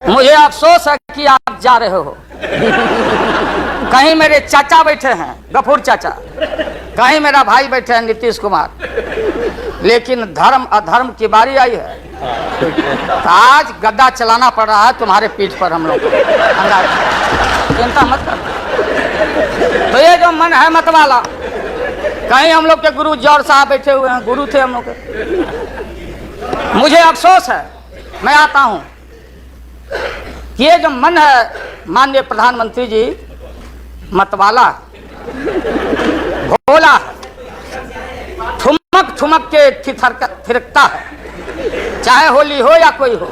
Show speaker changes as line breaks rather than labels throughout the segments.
मुझे अफसोस है कि आप जा रहे हो। कहीं मेरे चाचा बैठे हैं, गफूर चाचा, कहीं मेरा भाई बैठे हैं नीतीश कुमार, लेकिन धर्म अधर्म की बारी आई है तो आज गद्दा चलाना पड़ रहा है तुम्हारे पीठ पर। हम लोग चिंता मत कर। तो ये जो मन है मत वाला, कहीं हम लोग के गुरु जौहर साहब बैठे हुए हैं, गुरु थे हम लोग के। मुझे अफसोस है, मैं आता हूं कि ये जो मन है माननीय प्रधानमंत्री जी मतवाला भोला ठुमक ठुमक के थिरकता है, चाहे होली हो या कोई हो।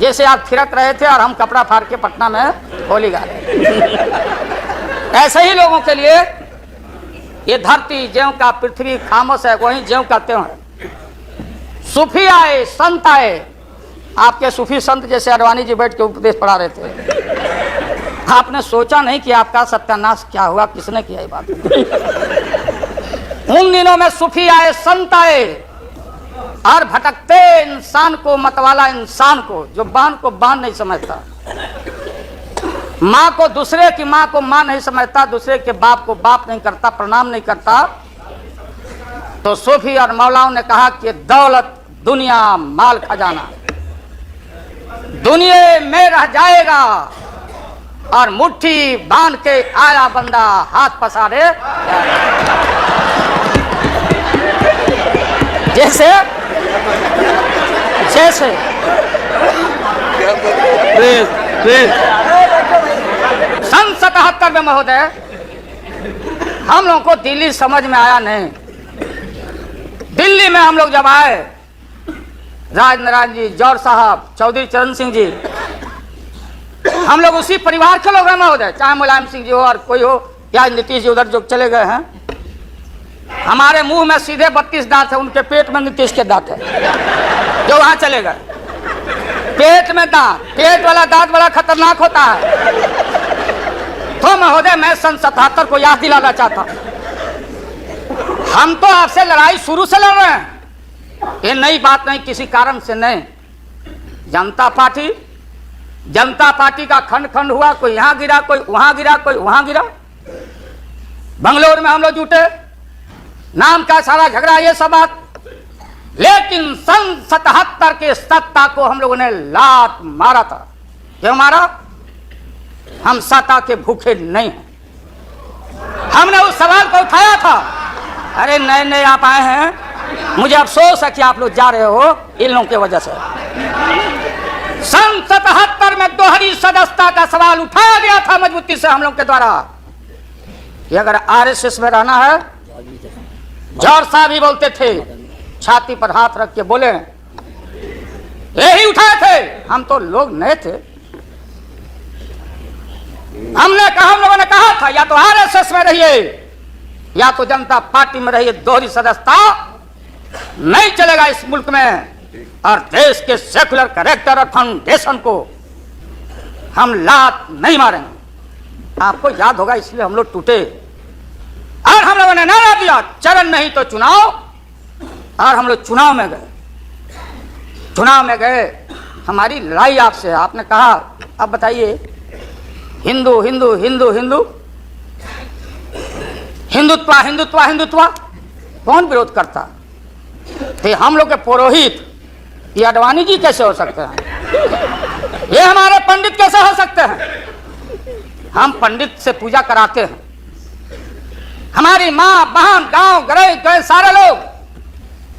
जैसे आप थिरक रहे थे और हम कपड़ा फाड़ के पटना में होली गा रहे। ऐसे ही लोगों के लिए ये धरती ज्यों का पृथ्वी खामोश है, वहीं ज्यों का त्यों है। सूफी आए, संत आए, आपके सूफी संत जैसे अडवाणी जी बैठ के उपदेश पढ़ा रहे थे। आपने सोचा नहीं कि आपका सत्यानाश क्या हुआ, किसने किया ये बात। उन दिनों में सूफी आए, संत आए और भटकते इंसान को, मतवाला इंसान को, जो बान को बान नहीं समझता, माँ को दूसरे की माँ को माँ नहीं समझता, दूसरे के बाप को बाप नहीं करता, प्रणाम नहीं करता, तो सूफी और मौलाओं ने कहा कि दौलत दुनिया माल खजाना दुनिया में रह जाएगा और मुट्ठी बांध के आया बंदा हाथ पसारे। जैसे जैसे सन 77 में महोदय हम लोगों को दिल्ली समझ में आया नहीं। दिल्ली में हम लोग जब आए, राज नारायण जी, जौहर साहब, चौधरी चरण सिंह जी, हम लोग उसी परिवार के लोग हैं महोदय, चाहे मुलायम सिंह जी हो और कोई हो, या नीतीश जी उधर जो चले गए हैं। हमारे मुंह में सीधे 32 दांत है, उनके पेट में नीतीश के दांत है जो वहां चले गए। पेट में दांत, पेट वाला दांत बड़ा खतरनाक होता है। तो महोदय मैं सन 77 को याद दिलाना चाहता हूं, हम तो आपसे लड़ाई शुरू से लड़ रहे हैं, ये नई बात नहीं, किसी कारण से नहीं। जनता पार्टी का खंड खंड हुआ, कोई यहां गिरा, कोई वहां गिरा, कोई वहां गिरा। बंगलोर में हम लोग जुटे, नाम का सारा झगड़ा, ये सब बात। लेकिन सन 77 के सत्ता को हम लोगों ने लात मारा था। क्यों मारा? हम सत्ता के भूखे नहीं हैं। हमने उस सवाल को उठाया था, अरे नए नए आप आए हैं, मुझे अफसोस है कि आप लोग जा रहे हो इन लोगों की वजह से। सन 77 में दोहरी सदस्यता का सवाल उठाया गया था मजबूती से हम लोग के द्वारा कि अगर आरएसएस में रहना है। जौहर साहब भी बोलते थे, छाती पर हाथ रख के बोले, यही उठाए थे। हम तो लोग नए थे, हम लोगों ने कहा था या तो आरएसएस में रहिए या तो जनता पार्टी में रहिए, दोहरी सदस्यता नहीं चलेगा इस मुल्क में। और देश के सेकुलर कैरेक्टर और फाउंडेशन को हम लात नहीं मारेंगे। आपको याद होगा, इसलिए हम लोग टूटे और हम लोगों ने नारा दिया, चरण नहीं तो चुनाव। और हम लोग चुनाव में गए। हमारी लड़ाई आपसे, आपने कहा अब बताइए, हिंदू हिंदू हिंदू हिंदू हिंदुत्व हिंदुत्व हिंदुत्व कौन विरोध करता? तो हम लोग के पुरोहित ये अडवाणी जी कैसे हो सकते हैं? ये हमारे पंडित कैसे हो सकते हैं? हम पंडित से पूजा कराते हैं। हमारी माँ बहन गांव गए सारे लोग,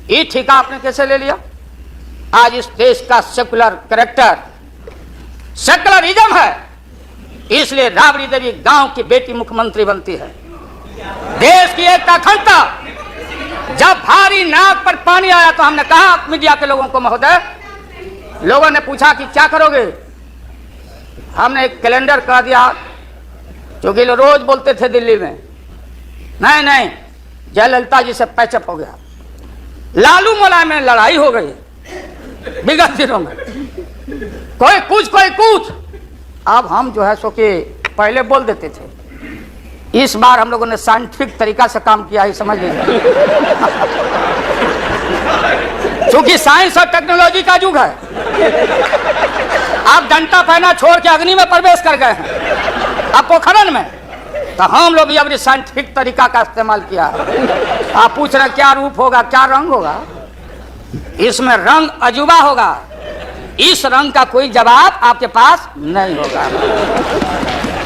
ये ठेका आपने कैसे ले लिया? आज इस देश का सेकुलर कैरेक्टर सेकुलरिज्म है, इसलिए राबड़ी देवी गांव की बेटी मुख्यमंत्री बनती है। देश की एकता अखंडता। जब भारी नाक पर पानी आया तो हमने कहा मीडिया के लोगों को, महोदय, लोगों ने पूछा कि क्या करोगे? हमने एक कैलेंडर कर दिया, क्योंकि लोग रोज बोलते थे दिल्ली में, नहीं जयललिता जी से पैचअप हो गया, लालू मुलायम में लड़ाई हो गई विगत दिनों में, कोई कुछ। अब हम जो है सो कि पहले बोल देते थे, इस बार हम लोगों ने साइंटिफिक तरीका से काम किया है, समझ लीजिए। क्योंकि साइंस और टेक्नोलॉजी का युग है। आप डंटा पहना छोड़ के अग्नि में प्रवेश कर गए हैं, आप पोखरन में। तो हम लोग भी अब साइंटिफिक तरीका का इस्तेमाल किया। आप पूछ रहे क्या रूप होगा, क्या रंग होगा? इसमें रंग अजूबा होगा, इस रंग का कोई जवाब आपके पास नहीं होगा।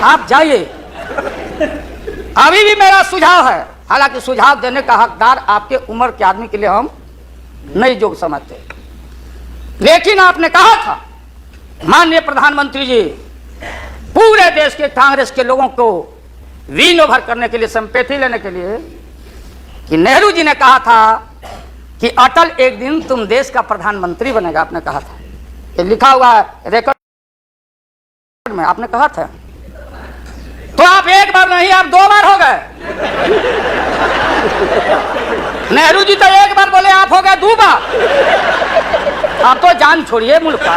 आप जाइए। अभी भी मेरा सुझाव है, हालांकि सुझाव देने का हकदार आपके उम्र के आदमी के लिए हम नहीं जोग समझते, लेकिन आपने कहा था माननीय प्रधानमंत्री जी, पूरे देश के कांग्रेस के लोगों को विन ओवर करने के लिए, संपैथी लेने के लिए, कि नेहरू जी ने कहा था कि अटल एक दिन तुम देश का प्रधानमंत्री बनेगा। आपने कहा था, ये लिखा हुआ है रिकॉर्ड में, आपने कहा था। तो आप एक बार नहीं, आप 2 बार हो गए। नेहरू जी तो एक बार बोले, आप हो गए 2 बार। आप तो जान छोड़िए मुल्क का।